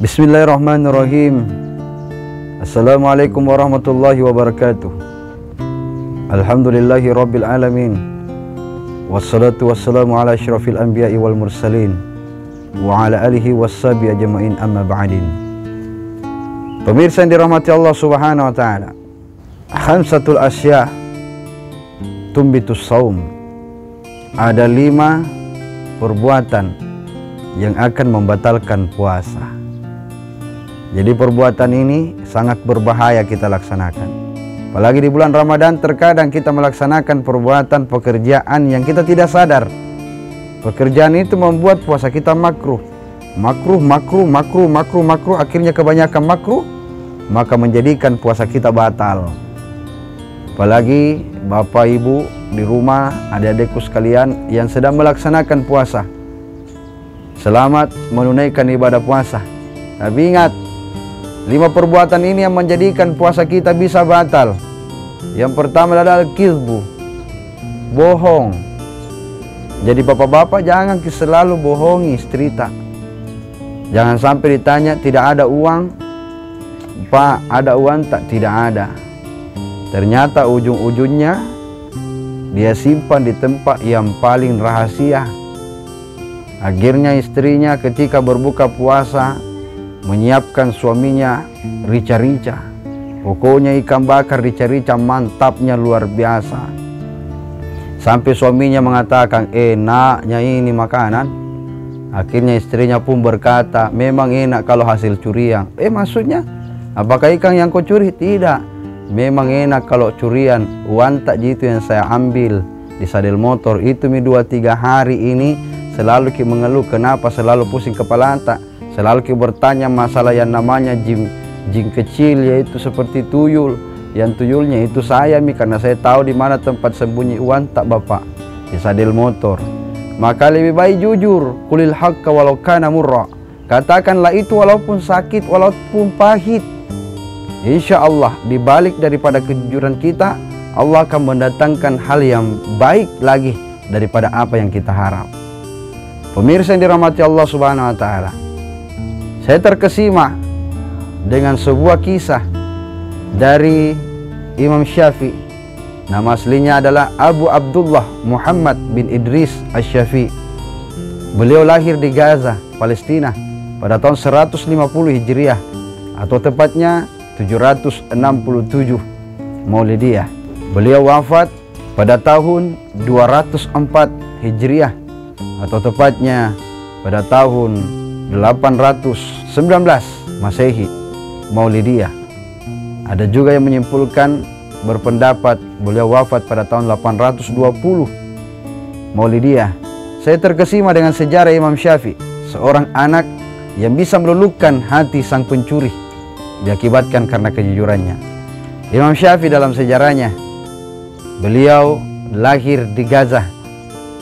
Bismillahirrahmanirrahim. Assalamualaikum warahmatullahi wabarakatuh. Alhamdulillahi rabbil alamin. Wassalatu wassalamu ala asyrafil anbiya'i wal mursalin wa ala alihi wassabi ajma'in, amma ba'din. Pemirsa yang dirahmati Allah subhanahu wa ta'ala, khamsatul asya tumbitus saum. Ada 5 perbuatan yang akan membatalkan puasa. Jadi perbuatan ini sangat berbahaya kita laksanakan. Apalagi di bulan Ramadan, terkadang kita melaksanakan perbuatan pekerjaan yang kita tidak sadar. Pekerjaan itu membuat puasa kita makruh. Makruh. Akhirnya kebanyakan makruh, maka menjadikan puasa kita batal. Apalagi bapak ibu di rumah, adik-adikku sekalian yang sedang melaksanakan puasa, selamat menunaikan ibadah puasa. Tapi ingat, 5 perbuatan ini yang menjadikan puasa kita bisa batal. Yang pertama adalah kizbu, bohong. Jadi bapak-bapak jangan selalu bohongi istri tak. Jangan sampai ditanya tidak ada uang, Pak ada uang tak? Tidak ada. Ternyata ujung-ujungnya dia simpan di tempat yang paling rahasia. Akhirnya istrinya ketika berbuka puasa menyiapkan suaminya rica-rica. Pokoknya ikan bakar rica-rica mantapnya luar biasa. Sampai suaminya mengatakan, enaknya ini makanan. Akhirnya istrinya pun berkata, memang enak kalau hasil curian. Maksudnya, apakah ikan yang kau curi? Tidak. Memang enak kalau curian. Uang tak gitu yang saya ambil di sadel motor. Itu 2-3 hari ini selalu ki mengeluh. Kenapa selalu pusing kepala tak? Selalu kita bertanya masalah yang namanya jin kecil, yaitu seperti tuyul. Yang tuyulnya itu saya karena saya tahu di mana tempat sembunyi uang tak bapak, di sadel motor. Maka lebih baik jujur, kulil haqqa walau kana murra. Katakanlah itu walaupun sakit, walaupun pahit. Insya Allah dibalik daripada kejujuran kita, Allah akan mendatangkan hal yang baik lagi daripada apa yang kita harap. Pemirsa yang dirahmati Allah subhanahu wa ta'ala, saya terkesima dengan sebuah kisah dari Imam Syafi'i. Nama aslinya adalah Abu Abdullah Muhammad bin Idris Asy-Syafi'i. Beliau lahir di Gaza, Palestina pada tahun 150 Hijriah atau tepatnya 767 Maulidiyah. Beliau wafat pada tahun 204 Hijriah atau tepatnya pada tahun 819 Masehi Maulidiyah. Ada juga yang menyimpulkan berpendapat beliau wafat pada tahun 820 Maulidiyah. Saya terkesima dengan sejarah Imam Syafi'i, seorang anak yang bisa meluluhkan hati sang pencuri diakibatkan karena kejujurannya. Imam Syafi'i dalam sejarahnya, beliau lahir di Gaza,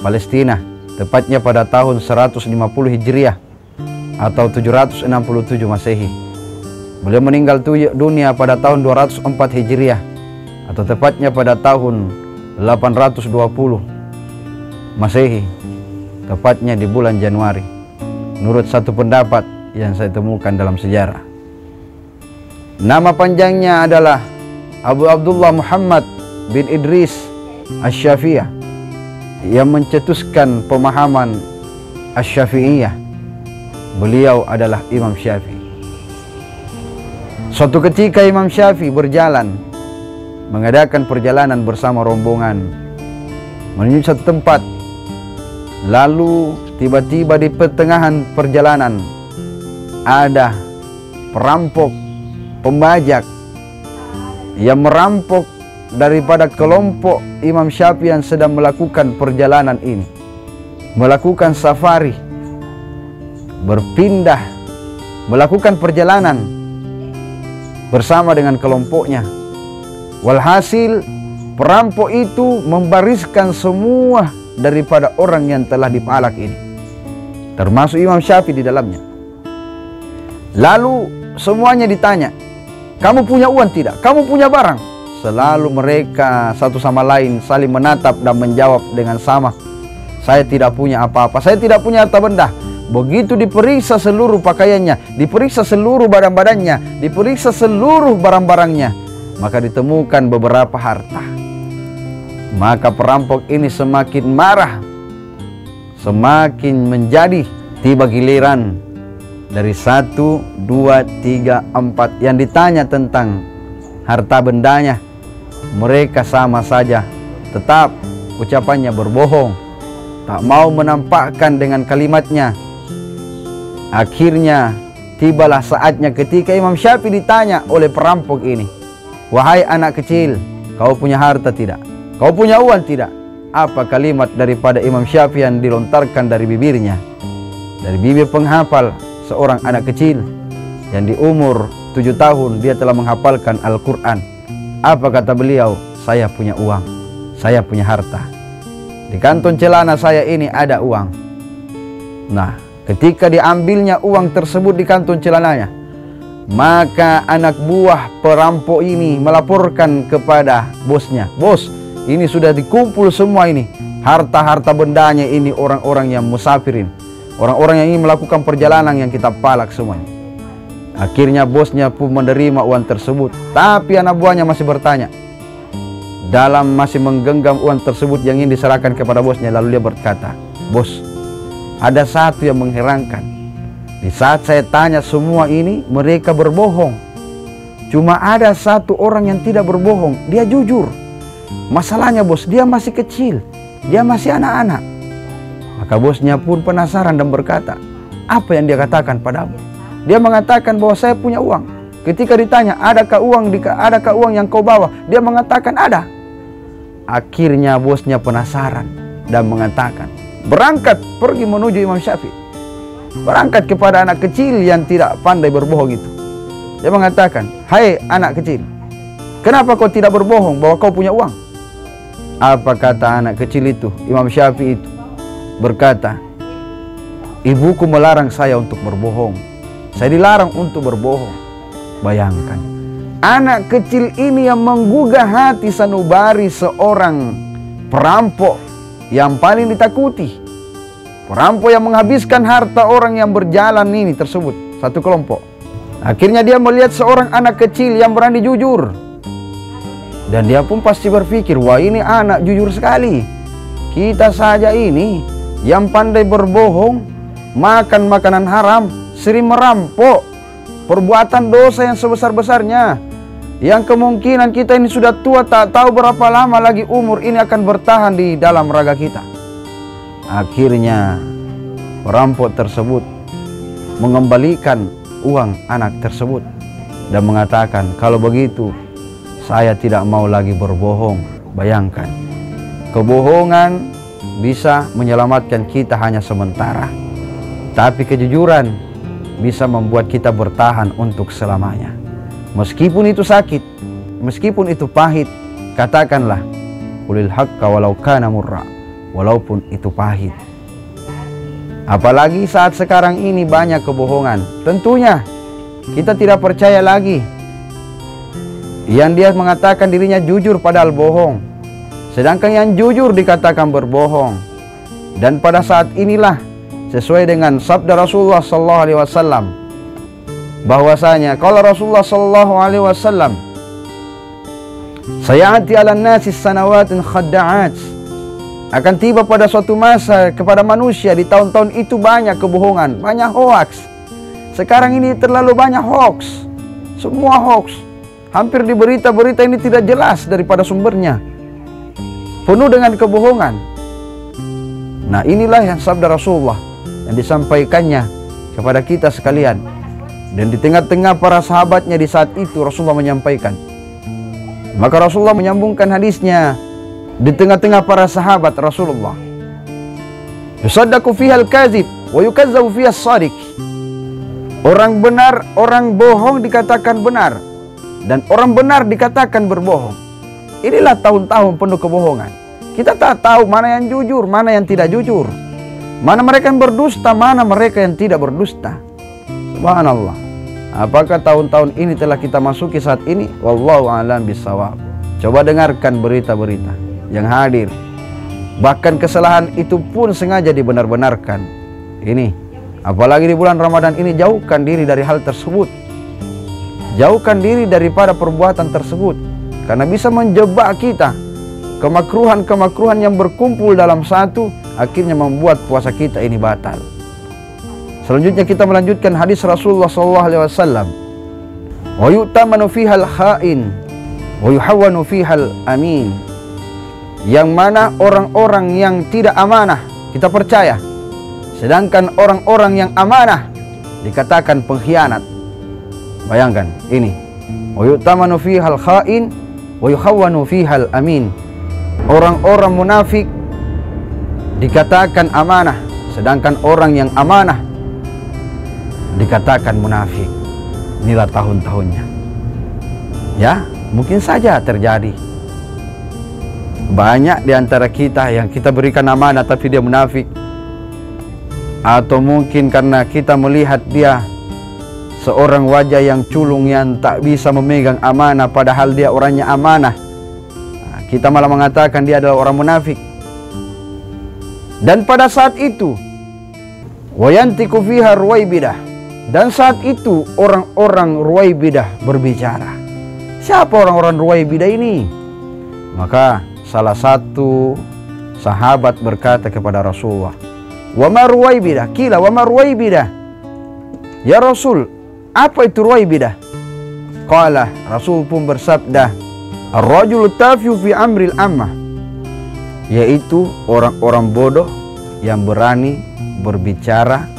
Palestina, tepatnya pada tahun 150 Hijriah atau 767 Masehi. Beliau meninggal dunia pada tahun 204 Hijriah atau tepatnya pada tahun 820 Masehi, tepatnya di bulan Januari, menurut satu pendapat yang saya temukan dalam sejarah. Nama panjangnya adalah Abu Abdullah Muhammad bin Idris Asy-Syafi'i yang mencetuskan pemahaman Asy-Syafi'iyah. Beliau adalah Imam Syafi'i. Suatu ketika Imam Syafi'i berjalan, mengadakan perjalanan bersama rombongan menuju satu tempat. Lalu tiba-tiba di pertengahan perjalanan ada perampok, pembajak yang merampok daripada kelompok Imam Syafi'i yang sedang melakukan perjalanan ini, melakukan safari, berpindah, melakukan perjalanan bersama dengan kelompoknya. Walhasil perampok itu membariskan semua daripada orang yang telah dipalak ini, termasuk Imam Syafi'i di dalamnya. Lalu semuanya ditanya, kamu punya uang tidak? Kamu punya barang? Selalu mereka satu sama lain saling menatap dan menjawab dengan sama, saya tidak punya apa-apa, saya tidak punya harta benda. Begitu diperiksa seluruh pakaiannya, diperiksa seluruh badan-badannya, diperiksa seluruh barang-barangnya, maka ditemukan beberapa harta. Maka perampok ini semakin marah, semakin menjadi. Tiba giliran dari 1, 2, 3, 4 yang ditanya tentang harta bendanya, mereka sama saja tetap ucapannya berbohong, tak mau menampakkan dengan kalimatnya. Akhirnya tibalah saatnya ketika Imam Syafi'i ditanya oleh perampok ini, "Wahai anak kecil, kau punya harta tidak? Kau punya uang tidak?" Apa kalimat daripada Imam Syafi'i yang dilontarkan dari bibirnya? Dari bibir penghafal seorang anak kecil yang di umur 7 tahun dia telah menghafalkan Al-Quran. Apa kata beliau? "Saya punya uang, saya punya harta. Di kantong celana saya ini ada uang." Nah, ketika diambilnya uang tersebut di kantong celananya, maka anak buah perampok ini melaporkan kepada bosnya, "Bos, ini sudah dikumpul semua ini, harta-harta bendanya ini orang-orang yang musafirin, orang-orang yang ingin melakukan perjalanan yang kita palak semuanya." Akhirnya bosnya pun menerima uang tersebut, tapi anak buahnya masih bertanya. Dalam masih menggenggam uang tersebut yang ingin diserahkan kepada bosnya, lalu dia berkata, "Bos, ada satu yang mengherankan. Di saat saya tanya semua ini, mereka berbohong. Cuma ada satu orang yang tidak berbohong, dia jujur. Masalahnya bos, dia masih kecil, dia masih anak-anak." Maka bosnya pun penasaran dan berkata, "Apa yang dia katakan padamu?" Dia mengatakan bahwa saya punya uang. Ketika ditanya, adakah uang yang kau bawa? Dia mengatakan ada. Akhirnya bosnya penasaran dan mengatakan, "Berangkat pergi menuju Imam Syafi'i. Berangkat kepada anak kecil yang tidak pandai berbohong itu." Dia mengatakan, "Hai anak kecil, kenapa kau tidak berbohong bahwa kau punya uang?" Apa kata anak kecil itu? Imam Syafi'i itu berkata, "Ibuku melarang saya untuk berbohong. Saya dilarang untuk berbohong." Bayangkan, anak kecil ini yang menggugah hati sanubari seorang perampok yang paling ditakuti. Perampok yang menghabiskan harta orang yang berjalan ini tersebut, satu kelompok. Akhirnya dia melihat seorang anak kecil yang berani jujur. Dan dia pun pasti berpikir, wah ini anak jujur sekali. Kita saja ini yang pandai berbohong, makan makanan haram, sering merampok, perbuatan dosa yang sebesar-besarnya, yang kemungkinan kita ini sudah tua, tak tahu berapa lama lagi umur ini akan bertahan di dalam raga kita. Akhirnya perampok tersebut mengembalikan uang anak tersebut dan mengatakan, "Kalau begitu saya tidak mau lagi berbohong." Bayangkan, kebohongan bisa menyelamatkan kita hanya sementara, tapi kejujuran bisa membuat kita bertahan untuk selamanya. Meskipun itu sakit, meskipun itu pahit, katakanlah qulil haqqa walau kana murra, walaupun itu pahit. Apalagi saat sekarang ini banyak kebohongan. Tentunya kita tidak percaya lagi yang dia mengatakan dirinya jujur padahal bohong, sedangkan yang jujur dikatakan berbohong. Dan pada saat inilah, sesuai dengan sabda Rasulullah sallallahu alaihi wasallam, bahwasanya kalau Rasulullah sallallahu alaihi wasallam, "Sayati 'alan nasi sanawatin khadda'at." Akan tiba pada suatu masa kepada manusia di tahun-tahun itu banyak kebohongan, banyak hoax. Sekarang ini terlalu banyak hoax. Semua hoax. Hampir di berita-berita ini tidak jelas daripada sumbernya. Penuh dengan kebohongan. Nah, inilah yang sabda Rasulullah yang disampaikannya kepada kita sekalian. Dan di tengah-tengah para sahabatnya di saat itu Rasulullah menyampaikan. Maka Rasulullah menyambungkan hadisnya di tengah-tengah para sahabat Rasulullah. Yusaddaqu fiha al-kazib wa yukazzabu fiha as-sadiq. Orang benar, orang bohong dikatakan benar, dan orang benar dikatakan berbohong. Inilah tahun-tahun penuh kebohongan. Kita tak tahu mana yang jujur, mana yang tidak jujur, mana mereka yang berdusta, mana mereka yang tidak berdusta. Subhanallah. Apakah tahun-tahun ini telah kita masuki saat ini? Wallahu a'lam bishawab. Coba dengarkan berita-berita yang hadir. Bahkan kesalahan itu pun sengaja dibenar-benarkan. Ini Apalagi di bulan Ramadan ini, jauhkan diri dari hal tersebut. Jauhkan diri daripada perbuatan tersebut, karena bisa menjebak kita. Kemakruhan-kemakruhan yang berkumpul dalam satu akhirnya membuat puasa kita ini batal. Selanjutnya kita melanjutkan hadis Rasulullah SAW. Wa yu'tamanu fihal kha'in wa yuhawwanu fihal amin. Yang mana orang-orang yang tidak amanah kita percaya, sedangkan orang-orang yang amanah dikatakan pengkhianat. Bayangkan ini. Wa yu'tamanu fihal kha'in wa yuhawwanu fihal amin. Orang-orang munafik dikatakan amanah, sedangkan orang yang amanah dikatakan munafik. Inilah tahun-tahunnya. Ya, mungkin saja terjadi. Banyak di antara kita yang kita berikan amanah tapi dia munafik. Atau mungkin karena kita melihat dia seorang wajah yang culung, yang tak bisa memegang amanah, padahal dia orangnya amanah. Kita malah mengatakan dia adalah orang munafik. Dan pada saat itu, wayantiku fiha ruwaibidah. Dan saat itu orang-orang ruwaibidah berbicara. Siapa orang-orang ruwaibidah ini? Maka salah satu sahabat berkata kepada Rasulullah, "Wa ma ruwaibidah?" Qila, "Wa ma ruwaibidah?" Ya Rasul, apa itu ruwaibidah? Qala, Rasul pun bersabda, "Ar-rajul tafiu fi amril ammah." Yaitu orang-orang bodoh yang berani berbicara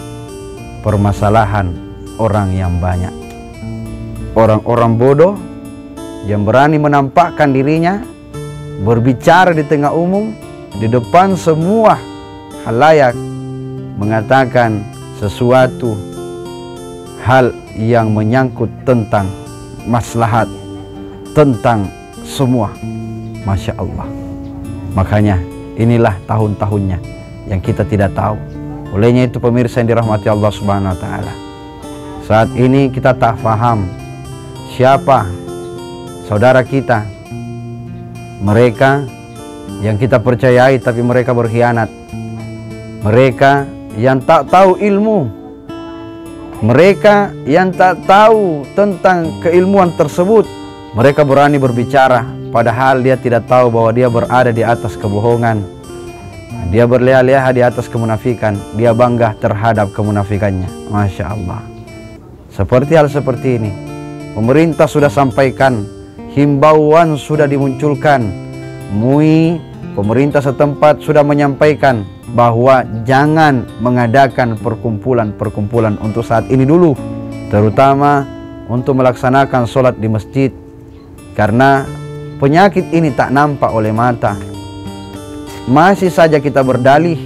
permasalahan orang yang banyak. Orang-orang bodoh yang berani menampakkan dirinya, berbicara di tengah umum, di depan semua khalayak, mengatakan sesuatu hal yang menyangkut tentang maslahat, tentang semua. Masya Allah. Makanya inilah tahun-tahunnya yang kita tidak tahu. Olehnya itu pemirsa yang dirahmati Allah Subhanahu wa Ta'ala, saat ini kita tak faham siapa saudara kita, mereka yang kita percayai tapi mereka berkhianat, mereka yang tak tahu ilmu, mereka yang tak tahu tentang keilmuan tersebut. Mereka berani berbicara padahal dia tidak tahu bahwa dia berada di atas kebohongan. Dia berleha-leha di atas kemunafikan. Dia bangga terhadap kemunafikannya. Masya Allah. Seperti hal seperti ini, pemerintah sudah sampaikan, himbauan sudah dimunculkan, MUI, pemerintah setempat sudah menyampaikan bahwa jangan mengadakan perkumpulan-perkumpulan untuk saat ini dulu, terutama untuk melaksanakan sholat di masjid, karena penyakit ini tak nampak oleh mata. Masih saja kita berdalih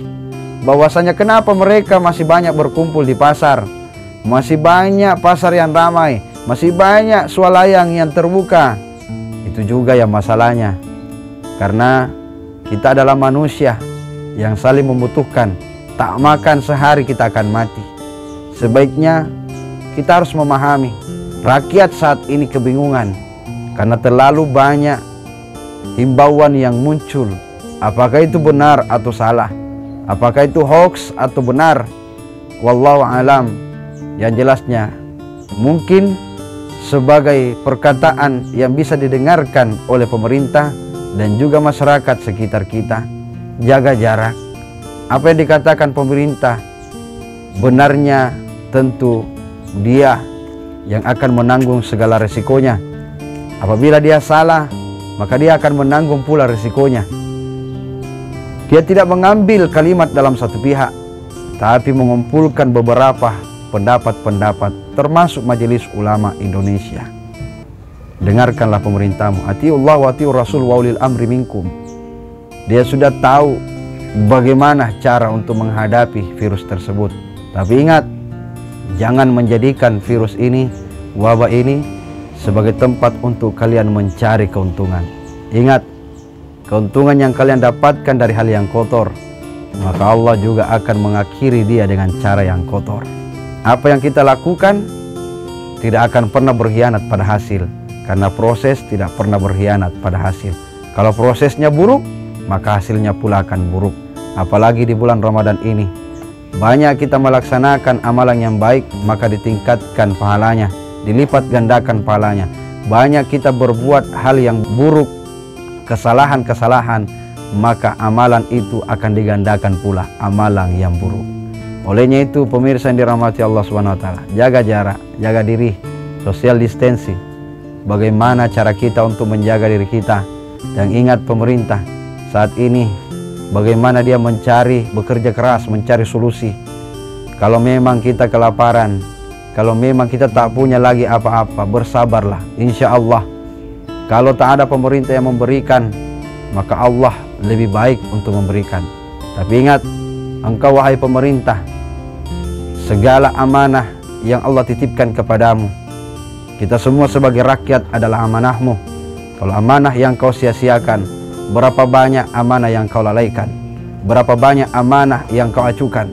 bahwasanya kenapa mereka masih banyak berkumpul di pasar, masih banyak pasar yang ramai, masih banyak swalayan yang terbuka. Itu juga yang masalahnya, karena kita adalah manusia yang saling membutuhkan. Tak makan sehari kita akan mati. Sebaiknya kita harus memahami, rakyat saat ini kebingungan karena terlalu banyak himbauan yang muncul. Apakah itu benar atau salah? Apakah itu hoax atau benar? Wallahu alam. Yang jelasnya mungkin sebagai perkataan yang bisa didengarkan oleh pemerintah dan juga masyarakat sekitar kita. Jaga jarak. Apa yang dikatakan pemerintah benarnya tentu dia yang akan menanggung segala resikonya. Apabila dia salah, maka dia akan menanggung pula resikonya. Dia tidak mengambil kalimat dalam satu pihak, tapi mengumpulkan beberapa pendapat-pendapat, termasuk Majelis Ulama Indonesia. Dengarkanlah pemerintahmu. Atiullah wa atiur rasul wa ulil amri minkum. Dia sudah tahu bagaimana cara untuk menghadapi virus tersebut. Tapi ingat, jangan menjadikan virus ini, wabah ini, sebagai tempat untuk kalian mencari keuntungan. Ingat, keuntungan yang kalian dapatkan dari hal yang kotor, maka Allah juga akan mengakhiri dia dengan cara yang kotor. Apa yang kita lakukan tidak akan pernah berkhianat pada hasil, karena proses tidak pernah berkhianat pada hasil. Kalau prosesnya buruk, maka hasilnya pula akan buruk. Apalagi di bulan Ramadan ini, Banyak kita melaksanakan amalan yang baik, maka ditingkatkan pahalanya, dilipat gandakan pahalanya. Banyak kita berbuat hal yang buruk, kesalahan-kesalahan, maka amalan itu akan digandakan pula amalan yang buruk. Olehnya itu pemirsa yang dirahmati Allah SWT, jaga jarak, jaga diri, social distancing. Bagaimana cara kita untuk menjaga diri kita? Dan ingat pemerintah saat ini bagaimana dia bekerja keras mencari solusi. Kalau memang kita kelaparan, kalau memang kita tak punya lagi apa-apa, bersabarlah. Insya Allah, kalau tak ada pemerintah yang memberikan, maka Allah lebih baik untuk memberikan. Tapi ingat, engkau wahai pemerintah, segala amanah yang Allah titipkan kepadamu, kita semua sebagai rakyat adalah amanahmu. Kalau amanah yang kau sia-siakan, berapa banyak amanah yang kau lalaikan, berapa banyak amanah yang kau acukan,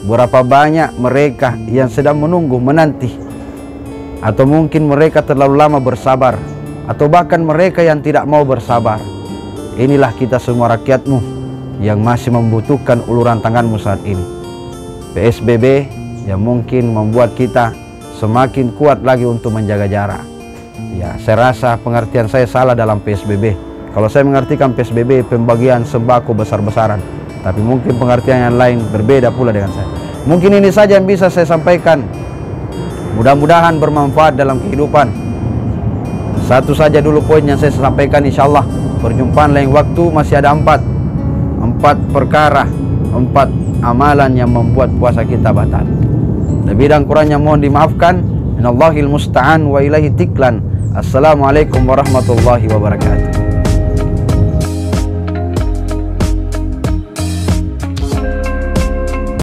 berapa banyak mereka yang sedang menunggu, menanti, atau mungkin mereka terlalu lama bersabar, atau bahkan mereka yang tidak mau bersabar. Inilah kita semua rakyatmu yang masih membutuhkan uluran tanganmu saat ini. PSBB yang mungkin membuat kita semakin kuat lagi untuk menjaga jarak. Ya, saya rasa pengertian saya salah dalam PSBB. Kalau saya mengartikan PSBB pembagian sembako besar-besaran, tapi mungkin pengertian yang lain berbeda pula dengan saya. Mungkin ini saja yang bisa saya sampaikan. Mudah-mudahan bermanfaat dalam kehidupan. Satu saja dulu poin yang saya sampaikan, insya Allah perjumpaan lain waktu. Masih ada empat perkara, 4 amalan yang membuat puasa kita batal. Lebih dan kurangnya mohon dimaafkan. Minallahil musta'an wa ilaihi tiklan. Assalamualaikum warahmatullahi wabarakatuh.